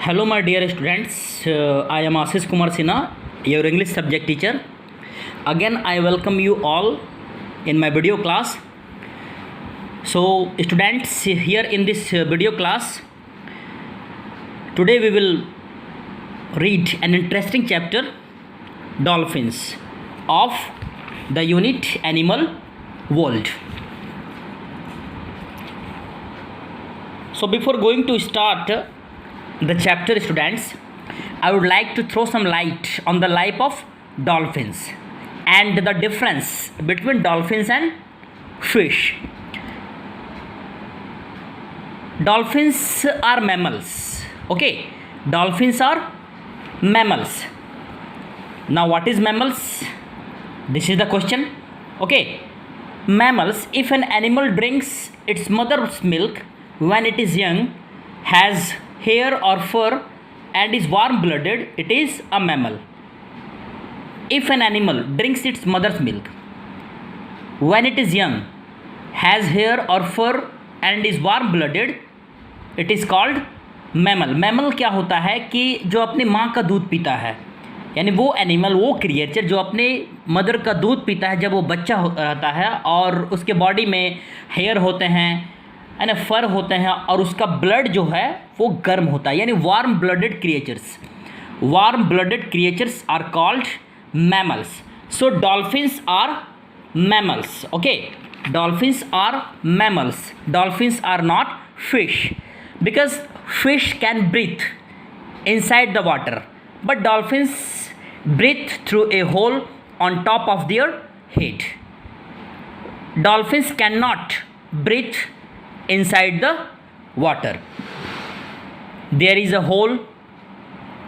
Hello, my dear students. I am Ashish Kumar Sinha, your English subject teacher. Again, I welcome you all in my video class. So, students, here in this video class, today we will read an interesting chapter, Dolphins, of the unit Animal World. So, before going to start the chapter, students, I would like to throw some light on the life of dolphins and the difference between dolphins and fish. Dolphins are mammals. Okay, dolphins are mammals. Now, what is mammals? This is the question. Okay, mammals, if an animal drinks its mother's milk when it is young, has hair or fur, and is warm blooded, it is a mammal. If an animal drinks its mother's milk when it is young, has hair or fur, and is warm blooded, it is called mammal. Mammal क्या होता है कि जो अपनी माँ का दूध पीता है, यानी वो एनिमल, वो क्रिएचर जो अपने मदर का दूध पीता है जब वो बच्चा रहता है, और उसके बॉडी में हेयर होते हैं, यानी फर होते हैं, और उसका ब्लड जो है वो गर्म होता है, यानी warm blooded creatures. Warm blooded creatures are called mammals. So dolphins are mammals. Okay, dolphins are mammals. Dolphins are not fish, because fish can breathe inside the water, but dolphins breathe through a hole on top of their head. Dolphins cannot breathe inside the water. There is a hole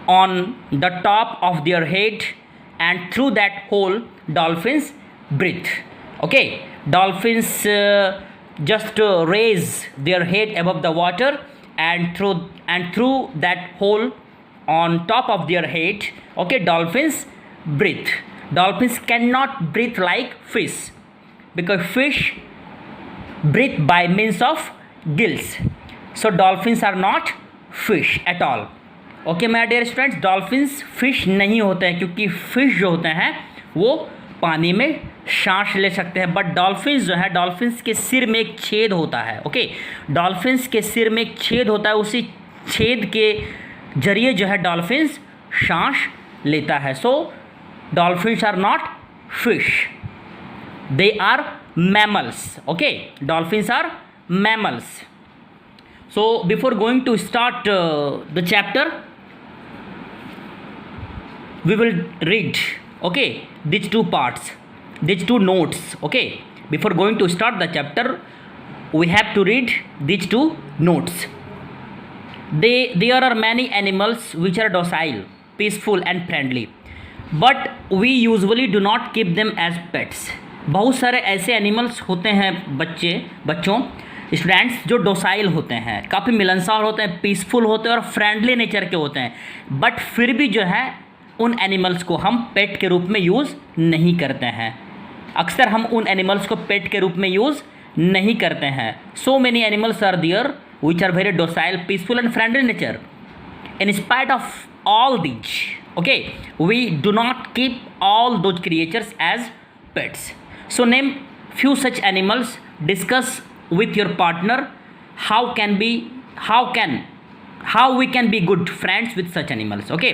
on the top of their head, and through that hole dolphins breathe. Okay, dolphins just raise their head above the water, and through that hole on top of their head, okay, dolphins breathe. Dolphins cannot breathe like fish, because fish breathe by means of gills. So dolphins are not fish at all. Okay, my dear students, dolphins fish नहीं होते हैं, क्योंकि fish जो होते हैं वो पानी में सांस ले सकते हैं, बट डॉल्फिन्स जो है, डॉल्फिन्स के सिर में एक छेद होता है. ओके, डॉल्फिन्स के सिर में एक छेद होता है, उसी छेद के जरिए जो है डॉल्फिन्स सांस लेता है. So dolphins are not fish, they are mammals. Okay, dolphins are mammals. So before going to start the chapter, we will read, okay, these two parts, these two notes. Okay, before going to start the chapter, we have to read these two notes. There are many animals which are docile, peaceful and friendly, but we usually do not keep them as pets. बहुत सारे ऐसे animals होते हैं बच्चों students, जो docile होते हैं, काफ़ी मिलनसार होते हैं, पीसफुल होते हैं और फ्रेंडली नेचर के होते हैं, बट फिर भी जो है उन एनिमल्स को हम पेट के रूप में यूज़ नहीं करते हैं. अक्सर हम उन एनिमल्स को पेट के रूप में यूज़ नहीं करते हैं. So many animals are there which are very docile, peaceful and friendly nature. In spite of all these, okay, we do not keep all those creatures as pets. So name few such animals. Discuss with your partner how we can be good friends with such animals. Okay,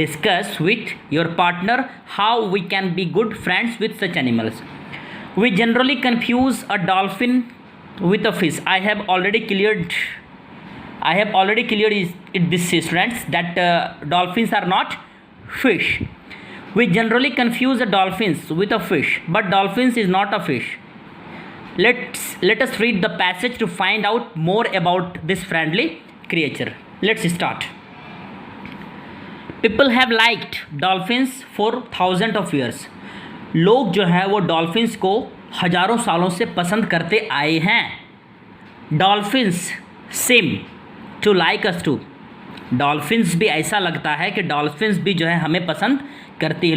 discuss with your partner how we can be good friends with such animals. We generally confuse a dolphin with a fish. I have already cleared this, students, that dolphins are not fish. We generally confuse the dolphins with a fish, but dolphins is not a fish. Let us read the passage to find out more about this friendly creature. Let's start. People have liked dolphins for thousands of years. लोग जो है वो dolphins को हजारों सालों से पसंद करते आए हैं. Dolphins seem to like us too. Dolphins भी ऐसा लगता है कि डॉल्फिन्स भी जो है हमें पसंद करती है,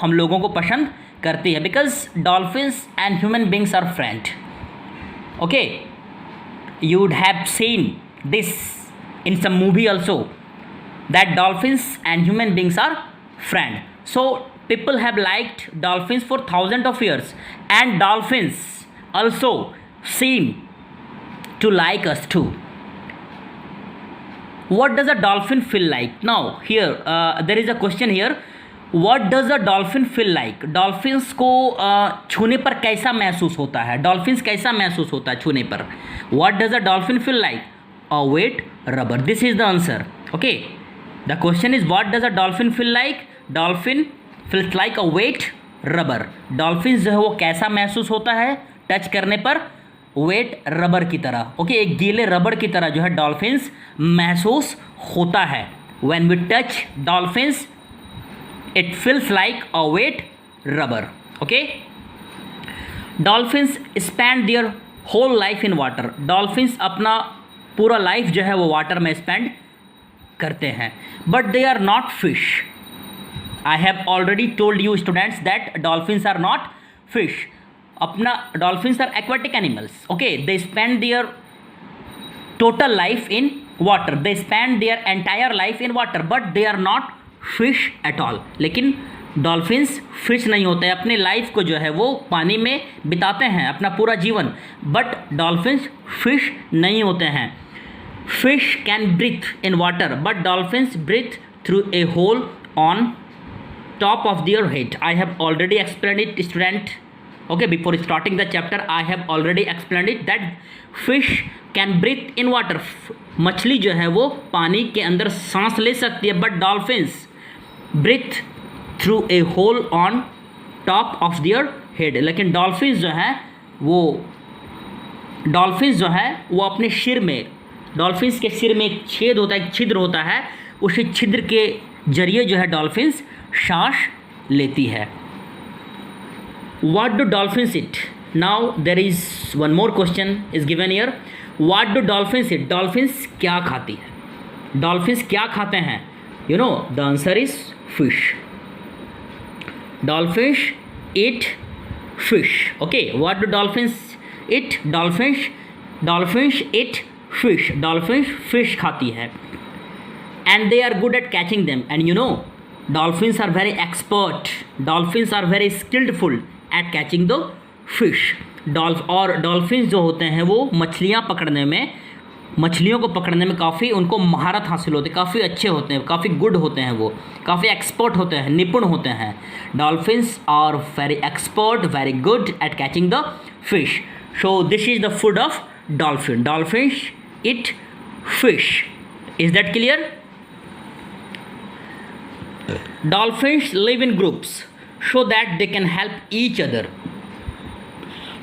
हम लोगों को पसंद करती है, because dolphins and human beings are friend. Okay, you would have seen this in some movie also. that dolphins and human beings are friend. So people have liked dolphins for thousands of years, and dolphins also seem to like us too. What does a dolphin feel like? Now here there is a question here. What does a dolphin feel like? Dolphins को छूने पर कैसा महसूस होता है? Dolphins कैसा महसूस होता है छूने पर? What does a dolphin feel like? A wet rubber. This is the answer. Okay. The question is, what does a dolphin feel like? Dolphin feels like a wet rubber. Dolphins जो है वो कैसा महसूस होता है टच करने पर? Wait rubber की तरह. ओके, एक गीले रबड़ की तरह जो है डॉल्फिन्स महसूस होता है. When we touch dolphins, it feels like a wet rubber. Okay. Dolphins spend their whole life in water. Dolphins अपना पूरा लाइफ जो है वो वाटर में स्पेंड करते हैं. But they are not fish. I have already told you students that dolphins are not fish. अपना dolphins are aquatic animals. Okay, they spend their total life in water. They spend their entire life in water, but they are not fish at all. लेकिन dolphins fish नहीं होते, अपने life को जो है वो पानी में बिताते हैं अपना पूरा जीवन, बट डॉल्फिन्स फिश नहीं होते हैं. Fish can breathe in water, but dolphins breathe through a hole on top of their head. I have already explained it, student. Okay, before starting the chapter I have already explained it that fish can breathe in water. मछली जो है वो पानी के अंदर सांस ले सकती है, but dolphins breathe through a hole on top of their head. लेकिन डॉल्फिन्स जो है वो अपने सिर में, डॉल्फिन्स के सिर में एक छेद होता है, एक छिद्र होता है, उसी छिद्र के जरिए जो है डॉल्फिन्स सांस लेती है. What do dolphins eat? Now there is one more question is given here. What do dolphins eat? Dolphins क्या खाती है? Dolphins क्या खाते हैं? You know the answer is fish. Dolphins eat fish. Okay, what do dolphins eat? Dolphins eat fish. Dolphins fish खाती है. And they are good at catching them. And you know, dolphins are very expert. Dolphins are very skillful at catching the fish. और dolphins जो होते हैं वो मछलियों को पकड़ने में काफ़ी उनको महारत हासिल होती है, काफ़ी अच्छे होते हैं, काफ़ी गुड होते हैं, वो काफ़ी एक्सपर्ट होते हैं, निपुण होते हैं. Dolphins are very expert, very good at catching the fish. So this is the food of dolphin. Dolphins eat fish. Is that clear? Dolphins live in groups so that they can help each other.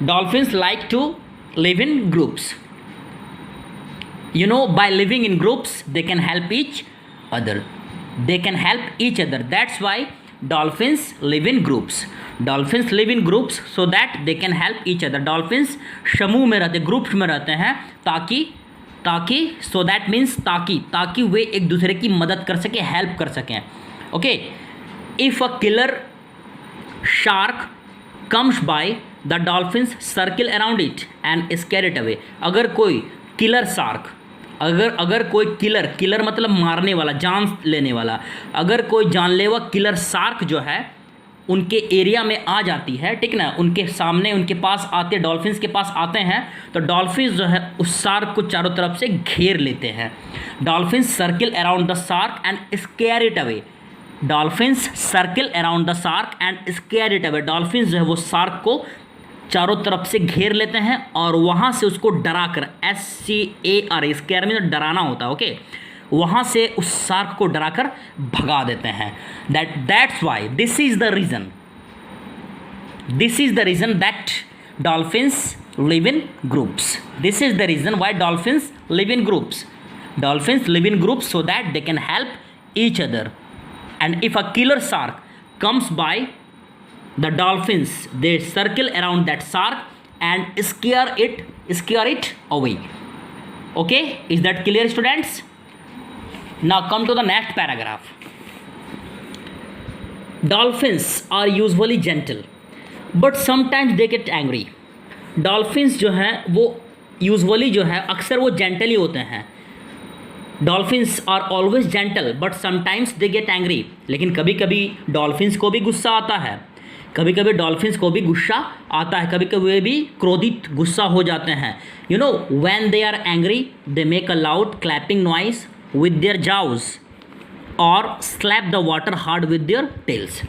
Dolphins like to live in groups. You know, by living in groups, they can help each other. They can help each other. That's why dolphins live in groups. Dolphins live in groups so that they can help each other. Dolphins समूह में रहते, groups में रहते हैं ताकि so that means ताकि वे एक दूसरे की मदद कर सके, हेल्प कर सकें. Okay, if a killer shark comes by, the dolphins circle around it and scare it away. अगर कोई किलर शार्क, अगर कोई किलर मतलब मारने वाला, जान लेने वाला, अगर कोई जानलेवा किलर शार्क जो है उनके एरिया में आ जाती है, ठीक ना, उनके सामने उनके पास आते, डॉल्फिन्स के पास आते हैं, तो डॉल्फिन्स जो है उस शार्क को चारों तरफ से घेर लेते हैं. Dolphins circle around the shark and square it away. Dolphins circle around the shark and square it away. Dolphins जो है वो शार्क को चारों तरफ से घेर लेते हैं और वहाँ से उसको डरा कर, SCAR, स्केयर में डराना होता है. ओके, वहाँ से उस शार्क को डरा कर भगा देते हैं. That's why this is the reason that dolphins live in groups. This is the reason why dolphins live in groups. Dolphins live in groups so that they can help each other. And if a killer shark comes by, the dolphins, they circle around that shark and scare it away. Okay, is that clear, students? Now come to the next paragraph. Dolphins are usually gentle, but sometimes they get angry. Dolphins जो हैं वो usually जो है अक्सर वो gentle ही होते हैं, dolphins are always gentle but sometimes they get angry, लेकिन कभी कभी डॉल्फिन्स को भी गुस्सा आता है, कभी कभी डॉल्फिन्स को भी गुस्सा आता है, कभी कभी वे भी क्रोधित गुस्सा हो जाते हैं. You know when they are angry they make a loud clapping noise with their jaws और slap the water hard with their tails.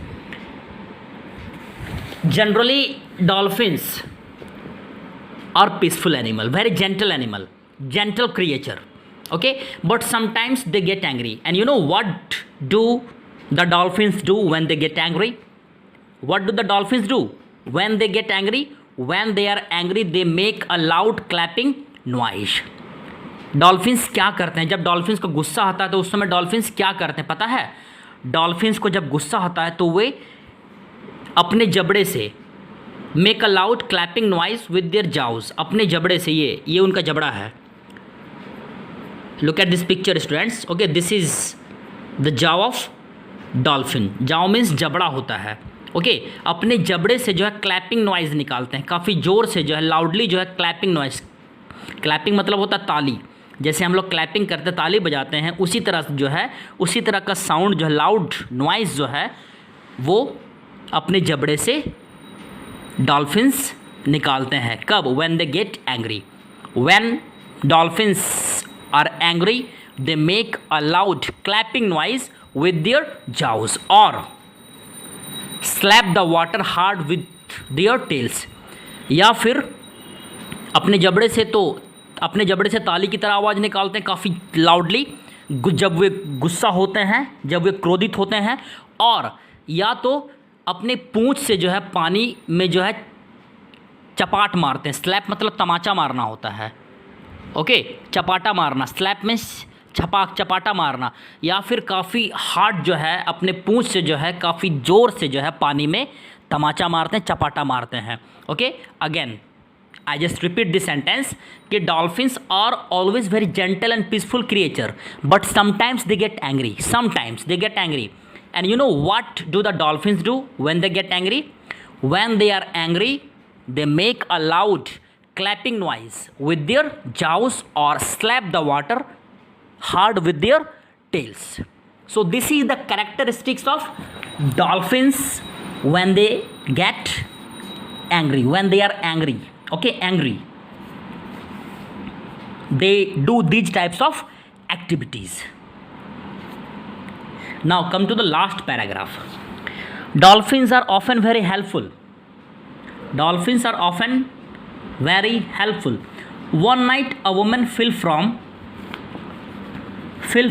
Generally dolphins are peaceful animal, very gentle animal, gentle creature, okay, but sometimes they get angry. And you know what do the dolphins do when they get angry? What do the dolphins do when they get angry? When they are angry they make a loud clapping noise. Dolphins क्या करते हैं जब dolphins को गुस्सा आता है, तो उस समय डॉल्फिन्स क्या करते हैं पता है? डॉल्फिन्स को जब गुस्सा आता है तो वे अपने जबड़े से make a loud clapping noise with their jaws, अपने जबड़े से, ये उनका जबड़ा है. Look at this picture students. Okay, this is the jaw of dolphin. Jaw means जबड़ा होता है. ओके, अपने जबड़े से जो है क्लैपिंग नॉइज निकालते हैं, काफ़ी ज़ोर से जो है लाउडली जो है क्लैपिंग नॉइज. क्लैपिंग मतलब होता है ताली, जैसे हम लोग क्लैपिंग करते ताली बजाते हैं, उसी तरह जो है उसी तरह का साउंड जो है लाउड नॉइज जो है वो अपने जबड़े से डॉल्फिन्स निकालते हैं. कब? When they get angry. When dolphins are angry they make a loud clapping noise with their jaws और slap the water hard with their tails. या फिर अपने जबड़े से ताली की तरह आवाज़ निकालते हैं काफ़ी लाउडली जब वे गुस्सा होते हैं, जब वे क्रोधित होते हैं. और या तो अपने पूंछ से जो है पानी में जो है चपाट मारते हैं. स्लैप मतलब तमाचा मारना होता है. ओके, चपाटा मारना, स्लैप में चपाटा मारना. या फिर काफ़ी हार्ड जो है अपने पूंछ से जो है काफ़ी ज़ोर से जो है पानी में तमाचा मारते हैं, चपाटा मारते हैं. Okay, again I just repeat this sentence कि dolphins are always very gentle and peaceful creature but sometimes they get angry. Sometimes they get angry. And you know what do the dolphins do when they get angry? When they are angry, they make a loud clapping noise with their jaws or slap the water hard with their tails. So this is the characteristics of dolphins when they get angry, when they are angry. Okay, angry. They do these types of activities. Now come to the last paragraph. Dolphins are often very helpful. Dolphins are often very helpful. One night a woman fell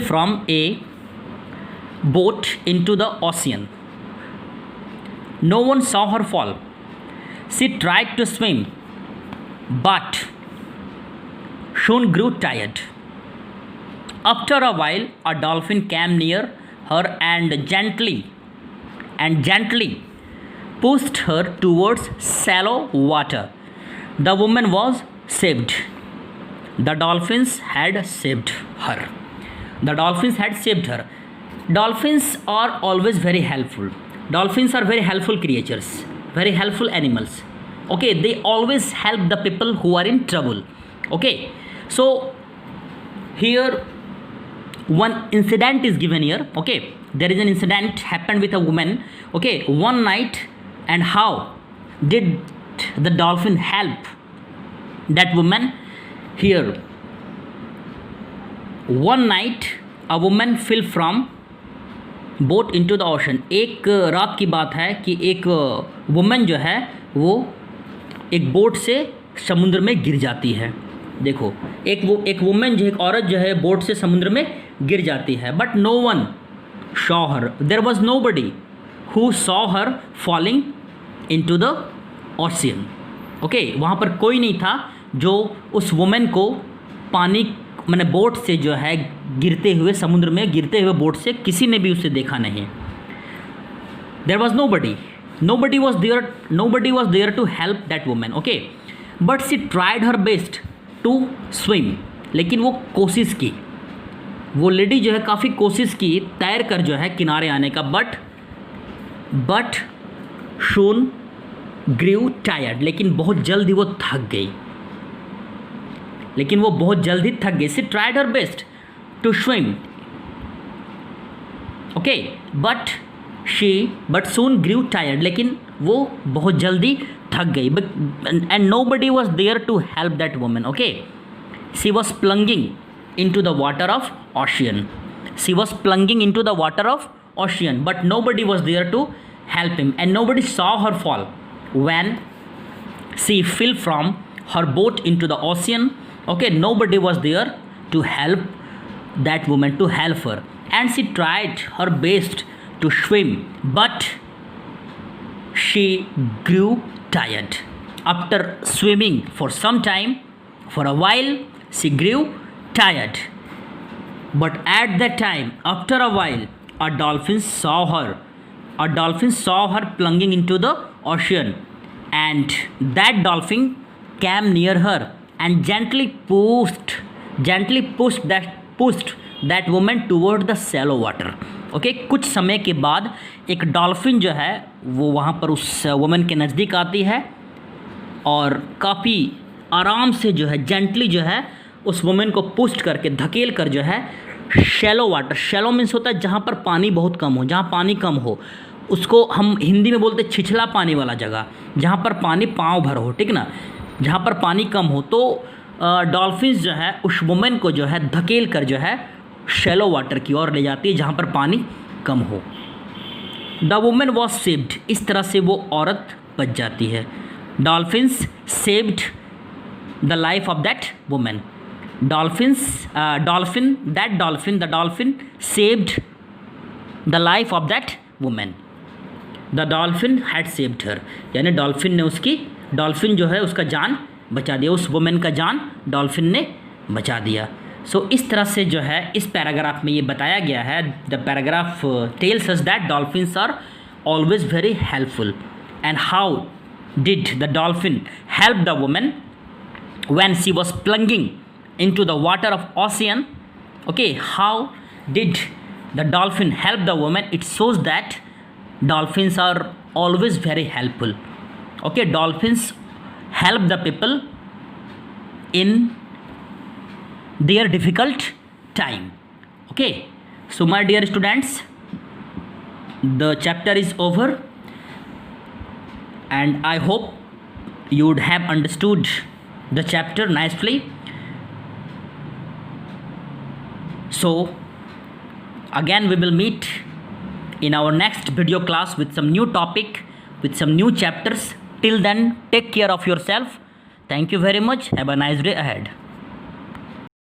from a boat into the ocean. No one saw her fall. She tried to swim but soon grew tired. After a while a dolphin came near her and gently pushed her towards shallow water. The woman was saved. The dolphins had saved her. The dolphins had saved her. Dolphins are always very helpful. Dolphins are very helpful creatures, very helpful animals. Okay, they always help the people who are in trouble. Okay, so here one incident is given here. Okay, there is an incident happened with a woman. Okay, one night. And how did the dolphin help that woman? Here, one night a woman fell from boat into the ocean. एक रात की बात है कि एक woman जो है वो एक बोट से समुद्र में गिर जाती है. देखो, एक वुमेन जो एक औरत जो है बोट से समुद्र में गिर जाती है. But no one saw her. There was nobody who saw her falling into the ocean. Okay, वहाँ पर कोई नहीं था जो उस वुमेन को पानी मैंने बोट से जो है गिरते हुए, समुद्र में गिरते हुए बोट से किसी ने भी उसे देखा नहीं. There was nobody. Nobody was there to help that woman. Okay, but she tried her best to swim. लेकिन वो कोशिश की, वो लेडी जो है काफ़ी कोशिश की तैर कर जो है किनारे आने का. But soon grew tired. लेकिन बहुत जल्दी वो थक गई. She tried her best. to swim. Okay, but soon grew tired. लेकिन वो बहुत जल्दी थक गई. And nobody was there to help that woman. Okay, she was plunging into the water of ocean. She was plunging into the water of ocean, but nobody was there to help him, and nobody saw her fall when she fell from her boat into the ocean. Okay, nobody was there to help that woman, to help her, and she tried her best to swim, but she grew tired. After swimming for some time, for a while, she grew tired. But at that time, after a while, a dolphin saw her. A dolphin saw her plunging into the ocean, and that dolphin came near her and gently pushed that woman toward the shallow water. Okay, कुछ समय के बाद एक dolphin जो है वो वहाँ पर उस वुमेन के नज़दीक आती है और काफ़ी आराम से जो है, जेंटली जो है, उस वुमेन को पुश करके, धकेल कर जो है शैलो वाटर, शैलो मीन्स होता है जहाँ पर पानी बहुत कम हो, जहाँ पानी कम हो, उसको हम हिंदी में बोलते छिछला पानी वाला जगह, जहाँ पर पानी पाँव भर हो, ठीक ना, जहाँ पर पानी कम हो, तो डॉल्फिन्स जो है उस वुमेन को जो है धकेल कर जो है शैलो वाटर की ओर ले जाती है जहाँ पर पानी कम हो. The women was saved. इस तरह से वो औरत बच जाती है. Dolphins saved the life of that women. The dolphin saved the life of that women. The dolphin had saved her, यानी डॉल्फिन जो है उसका जान बचा दिया, उस वुमेन का जान डॉल्फिन ने बचा दिया. सो इस तरह से जो है इस पैराग्राफ में ये बताया गया है. The paragraph tells us that dolphins are always very helpful. And how did the dolphin help the women when she was plunging into the water of ocean. Okay, how did the dolphin help the women? It shows that dolphins are always very helpful. Okay, dolphins help the people in their difficult time. Okay, so my dear students, the chapter is over, and I hope you would have understood the chapter nicely. So again we will meet in our next video class with some new topic, with some new chapters. Till then, take care of yourself. Thank you very much. Have a nice day ahead.